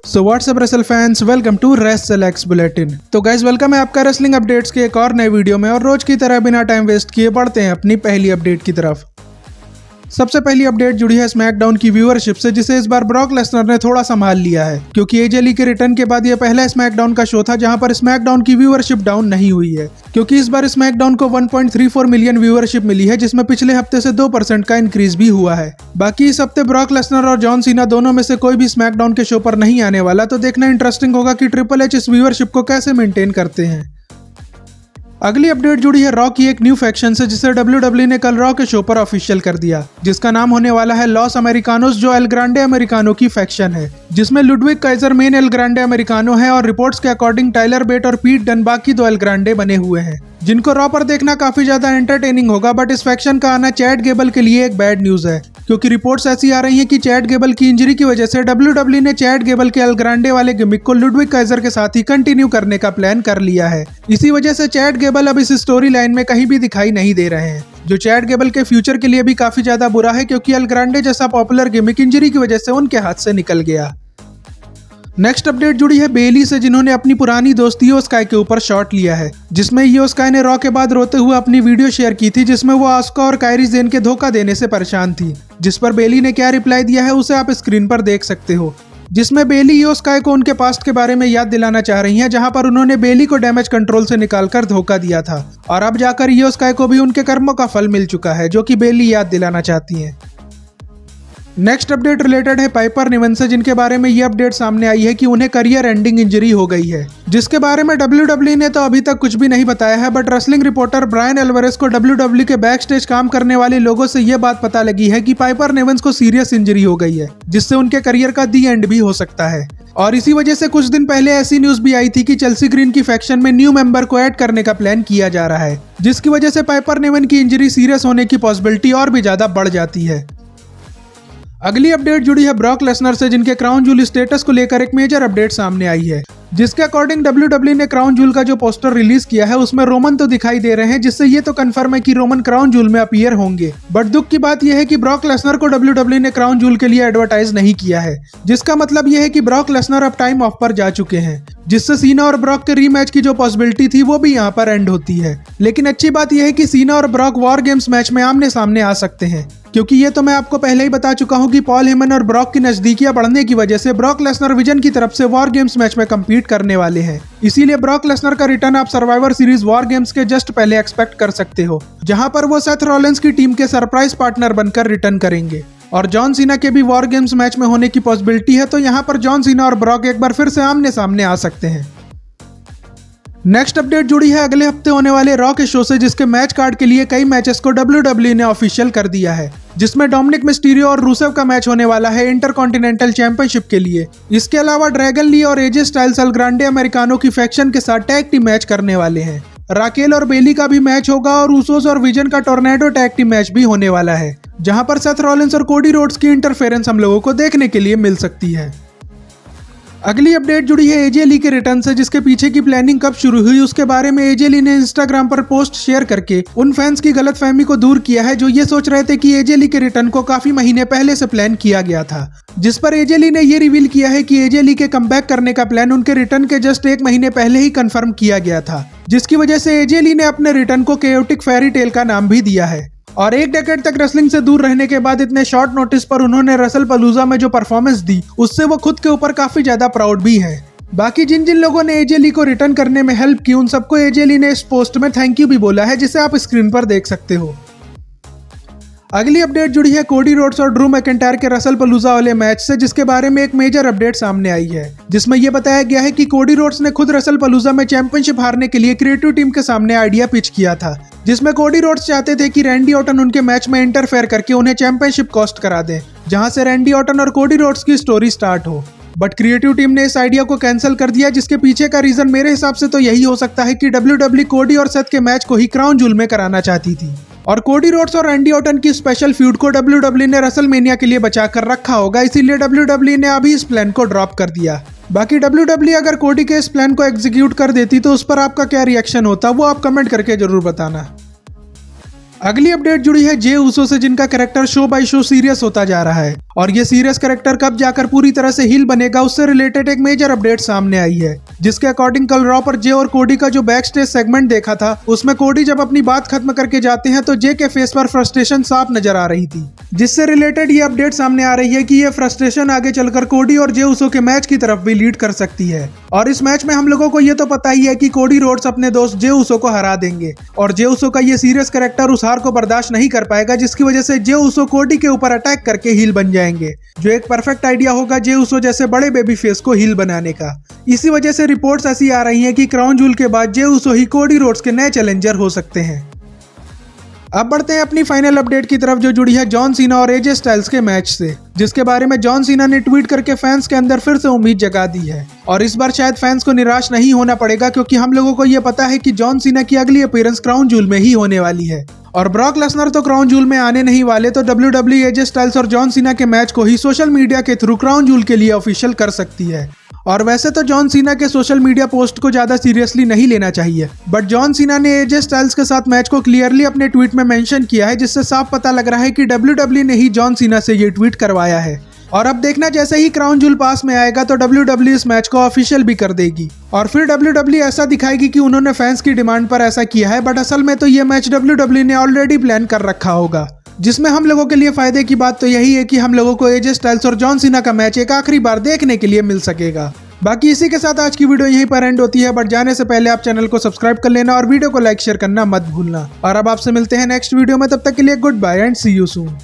So what's up wrestle fans, welcome to WrestleX bulletin. तो guys welcome है आपका wrestling updates के एक और नए वीडियो में। और रोज की तरह बिना टाइम वेस्ट किए बढ़ते हैं अपनी पहली अपडेट की तरफ। सबसे पहली अपडेट जुड़ी है स्मैकडाउन की व्यूअरशिप से, जिसे इस बार ब्रॉक लेसनर ने थोड़ा संभाल लिया है, क्योंकि एजे ली के रिटर्न के बाद यह पहला स्मैकडाउन का शो था जहां पर स्मैकडाउन की व्यूअरशिप डाउन नहीं हुई है, क्योंकि इस बार स्मैकडाउन को 1.34 मिलियन व्यूअरशिप मिली है, जिसमें पिछले हफ्ते से 2% का इंक्रीज भी हुआ है। बाकी इस हफ्ते ब्रॉक लेसनर और जॉन सीना दोनों में से कोई भी स्मैकडाउन के शो पर नहीं आने वाला, तो देखना इंटरेस्टिंग होगा कि ट्रिपल एच इस व्यूअरशिप को कैसे मेंटेन करते हैं। अगली अपडेट जुड़ी है रॉ की एक न्यू फैक्शन से, जिसे WWE ने कल रॉ के शो पर ऑफिशियल कर दिया, जिसका नाम होने वाला है लॉस अमेरिकानोस, जो एल ग्रांडे अमेरिकानो की फैक्शन है, जिसमें Ludwig Kaizer main L Grande americano है और रिपोर्ट्स के अकॉर्डिंग टाइलर बेट और पीट डन बाकी दो एल ग्रांडे बने हुए हैं, जिनको रॉ पर देखना काफी ज्यादा एंटरटेनिंग होगा। बट इस फैक्शन का आना चैड गेबल के लिए एक बैड न्यूज है, क्योंकि रिपोर्ट्स ऐसी आ रही हैं कि चैड गेबल की इंजरी की वजह से WWE ने चैड गेबल के एल ग्रांडे वाले गिमिक को लुडविग काइजर के साथ ही कंटिन्यू करने का प्लान कर लिया है। इसी वजह से चैड गेबल अब इस स्टोरी लाइन में कहीं भी दिखाई नहीं दे रहे हैं, जो चैड गेबल के फ्यूचर के लिए भी काफी ज्यादा बुरा है, क्योंकि एल ग्रांडे जैसा पॉपुलर गिमिक इंजरी की वजह से उनके हाथ से निकल गया। नेक्स्ट अपडेट जुड़ी है बेली से, जिन्होंने अपनी पुरानी दोस्त इयो स्काई के ऊपर शॉट लिया है, जिसमें इयो स्काई ने रॉ के बाद रोते हुए अपनी वीडियो शेयर की थी, जिसमें वो आस्का और कायरी जेन के धोखा देने से परेशान थी, जिस पर बेली ने क्या रिप्लाई दिया है उसे आप स्क्रीन पर देख सकते हो, जिसमें बेली इयो स्काई को उनके पास्ट के बारे में याद दिलाना चाह रही हैं, जहां पर उन्होंने बेली को डैमेज कंट्रोल से निकालकर धोखा दिया था, और अब जाकर इयो स्काई को भी उनके कर्मों का फल मिल चुका है, जो कि बेली याद दिलाना चाहती हैं। नेक्स्ट अपडेट रिलेटेड है पाइपर निवन से, जिनके बारे में ये अपडेट सामने आई है कि उन्हें करियर एंडिंग इंजरी हो गई है, जिसके बारे में WWE ने तो अभी तक कुछ भी नहीं बताया है। But wrestling reporter Bryan Alvarez को WWE के बैक स्टेज काम करने वाले लोगों से ये बात पता लगी है कि पाइपर निवंस को सीरियस इंजरी हो गई है, जिससे उनके करियर का दी एंड भी हो सकता है। और इसी वजह से कुछ दिन पहले ऐसी न्यूज भी आई थी कि चेल्सी ग्रीन की फैक्शन में न्यू मेंबर को ऐड करने का प्लान किया जा रहा है, जिसकी वजह से पाइपर निवन की इंजरी सीरियस होने की पॉसिबिलिटी और भी ज्यादा बढ़ जाती है। अगली अपडेट जुड़ी है ब्रॉक लेसनर से, जिनके क्राउन जूल स्टेटस को लेकर एक मेजर अपडेट सामने आई है, जिसके अकॉर्डिंग WWE ने क्राउन जूल का जो पोस्टर रिलीज किया है उसमें रोमन तो दिखाई दे रहे हैं, जिससे ये तो कंफर्म है कि रोमन क्राउन जूल में अपीयर होंगे। बट दुख की बात यह है कि ब्रॉक लेसनर को WWE ने क्राउन जूल के लिए एडवर्टाइज नहीं किया है, जिसका मतलब यह है कि ब्रॉक लेसनर अब टाइम ऑफ पर जा चुके हैं, जिससे सीना और ब्रॉक के रीमैच की जो पॉसिबिलिटी थी वो भी यहाँ पर एंड होती है। लेकिन अच्छी बात यह है कि सीना और ब्रॉक वॉर गेम्स मैच में आमने सामने आ सकते हैं, क्योंकि ये तो मैं आपको पहले ही बता चुका हूं कि पॉल हेमन और ब्रॉक की नजदीकियां बढ़ने की वजह से ब्रॉक लेसनर विजन की तरफ से वॉर गेम्स मैच में compete करने वाले हैं। इसीलिए ब्रॉक लेसनर का रिटर्न आप सर्वाइवर सीरीज वॉर गेम्स के जस्ट पहले एक्सपेक्ट कर सकते हो, जहां पर वो सेथ रॉलिंस की टीम के सरप्राइज पार्टनर बनकर रिटर्न करेंगे। और जॉन सीना के भी वॉर गेम्स मैच में होने की पॉसिबिलिटी है, तो यहाँ पर जॉन सीना और ब्रॉक एक बार फिर से आमने सामने आ सकते हैं। नेक्स्ट अपडेट जुड़ी है अगले हफ्ते होने वाले रॉ के शो से, जिसके मैच कार्ड के लिए कई मैचेस को WWE ने ऑफिशियल कर दिया है, जिसमें डोमिनिक मिस्टीरियो और रूसेव का मैच होने वाला है इंटरकॉन्टिनेंटल चैंपियनशिप के लिए। इसके अलावा ड्रैगन ली और AJ Styles L Grande americano की फैक्शन के साथ टैग टीम मैच करने वाले हैं। राकेल और बेली का भी मैच होगा, और उसोस और विजन का टोर्नेडो टैग टीम मैच भी होने वाला है, जहां पर सेथ रॉलिंस और कोडी रोड्स की इंटरफेरेंस हम लोगों को देखने के लिए मिल सकती है। अगली अपडेट जुड़ी है एजे ली के रिटर्न से, जिसके पीछे की प्लानिंग कब शुरू हुई उसके बारे में एजे ली ने इंस्टाग्राम पर पोस्ट शेयर करके उन फैंस की गलतफहमी को दूर किया है, जो ये सोच रहे थे कि एजे ली के रिटर्न को काफी महीने पहले से प्लान किया गया था। जिस पर एजे ली ने ये रिवील किया है कि एजे ली के कमबैक करने का प्लान उनके रिटर्न के जस्ट 1 महीने पहले ही कंफर्म किया गया था, जिसकी वजह से एजे ली ने अपने रिटर्न को केओटिक फेरी टेल का नाम भी दिया है। और 1 डेकेड तक रेसलिंग से दूर रहने के बाद इतने शॉर्ट नोटिस पर उन्होंने रेसलपलूजा में जो परफॉर्मेंस दी, उससे वो खुद के ऊपर काफी ज्यादा प्राउड भी है। बाकी जिन जिन लोगों ने एजे ली को रिटर्न करने में हेल्प की, उन सबको एजे ली ने इस पोस्ट में थैंक यू भी बोला है, जिसे आप स्क्रीन पर देख सकते हो। अगली अपडेट जुड़ी है कोडी रोड्स और ड्रू मैकिंटायर के रेसलपलूजा वाले मैच से, जिसके बारे में एक मेजर अपडेट सामने आई है, जिसमें यह बताया गया है कि कोडी रोड्स ने खुद रेसलपलूजा में चैंपियनशिप हारने के लिए क्रिएटिव टीम के सामने आइडिया पिच किया था, जिसमें कोडी रोड्स चाहते थे कि रैंडी ऑर्टन उनके मैच में इंटरफेयर करके उन्हें चैंपियनशिप कॉस्ट करा दें, जहां से रैंडी ऑर्टन और कोडी रोड्स की स्टोरी स्टार्ट हो। बट क्रिएटिव टीम ने इस आइडिया को कैंसिल कर दिया, जिसके पीछे का रीजन मेरे हिसाब से तो यही हो सकता है कि WWE कोडी और सेथ के मैच को ही क्राउन जूल में कराना चाहती थी, और कोडी रोड्स और रैंडी ऑर्टन की स्पेशल फ्यूड को WWE ने रेसलमेनिया के लिए बचा कर रखा होगा, इसीलिए WWE ने अभी इस प्लान को ड्रॉप कर दिया। बाकी WWE अगर कोडी के इस प्लान को एग्जीक्यूट कर देती तो उस पर आपका क्या रिएक्शन होता, वो आप कमेंट करके जरूर बताना। अगली अपडेट जुड़ी है जे उसो से, जिनका character show by show serious होता जा रहा है और ये सीरियस कैरेक्टर कब जाकर पूरी तरह से हील बनेगा उससे रिलेटेड एक मेजर अपडेट सामने आई है, जिसके अकॉर्डिंग कल रॉ पर जे और कोडी का जो बैक स्टेज सेगमेंट देखा था उसमें कोडी जब अपनी बात खत्म करके जाते हैं तो जे के फेस पर फ्रस्ट्रेशन साफ नजर आ रही थी, जिससे रिलेटेड ये अपडेट सामने आ रही है कि ये फ्रस्ट्रेशन आगे चलकर कोडी और जे उसो के मैच की तरफ भी लीड कर सकती है। और इस मैच में हम लोगों को ये तो पता ही है कि कोडी रोड्स अपने दोस्त जे उसो को हरा देंगे और जे उसो का ये सीरियस कैरेक्टर उस हार को बर्दाश्त नहीं कर पाएगा, जिसकी वजह से जे उसो कोडी के ऊपर अटैक करके हील बन जाएंगे, जो एक परफेक्ट आइडिया होगा जे उसो जैसे बड़े बेबी फेस को हील बनाने का। इसी वजह से रिपोर्ट्स ऐसी आ रही हैं कि क्राउन जूल के बाद जे उसो ही कोडी रोड्स के नए चैलेंजर हो सकते हैं। अब बढ़ते हैं अपनी फाइनल अपडेट की तरफ, जो जुड़ी है जॉन सीना और एजे स्टाइल्स के मैच से, जिसके बारे में जॉन सीना ने ट्वीट करके फैंस के अंदर फिर से उम्मीद जगा दी है और इस बार शायद फैंस को निराश नहीं होना पड़ेगा, क्योंकि हम लोगों को यह पता है कि जॉन सीना की अगली अपीयरेंस क्राउन जूल में ही होने वाली है और ब्रॉक लेसनर तो क्राउन जूल में आने नहीं वाले, तो WWE एजे स्टाइल्स और जॉन सीना के मैच को ही सोशल मीडिया के थ्रू क्राउन जूल के लिए ऑफिशियल कर सकती है। और वैसे तो जॉन सीना के सोशल मीडिया पोस्ट को ज्यादा सीरियसली नहीं लेना चाहिए, बट जॉन सीना ने एजे स्टाइल्स के साथ मैच को क्लियरली अपने ट्वीट में मेंशन किया है, जिससे साफ पता लग रहा है कि WWE ने ही जॉन सीना से ये ट्वीट करवाया है। और अब देखना जैसे ही क्राउन जूल पास में आएगा तो WWE इस मैच को ऑफिशियल भी कर देगी और फिर WWE ऐसा दिखाएगी कि उन्होंने फैंस की डिमांड पर ऐसा किया है, बट असल में तो ये मैच WWE ने ऑलरेडी प्लान कर रखा होगा, जिसमें हम लोगों के लिए फायदे की बात तो यही है कि हम लोगों को एजे स्टाइल्स और जॉन सीना का मैच एक आखिरी बार देखने के लिए मिल सकेगा। बाकी इसी के साथ आज की वीडियो यहीं पर एंड होती है, बट जाने से पहले आप चैनल को सब्सक्राइब कर लेना और वीडियो को लाइक शेयर करना मत भूलना। और अब आपसे मिलते हैं नेक्स्ट वीडियो में, तब तक के लिए good bye and see you soon.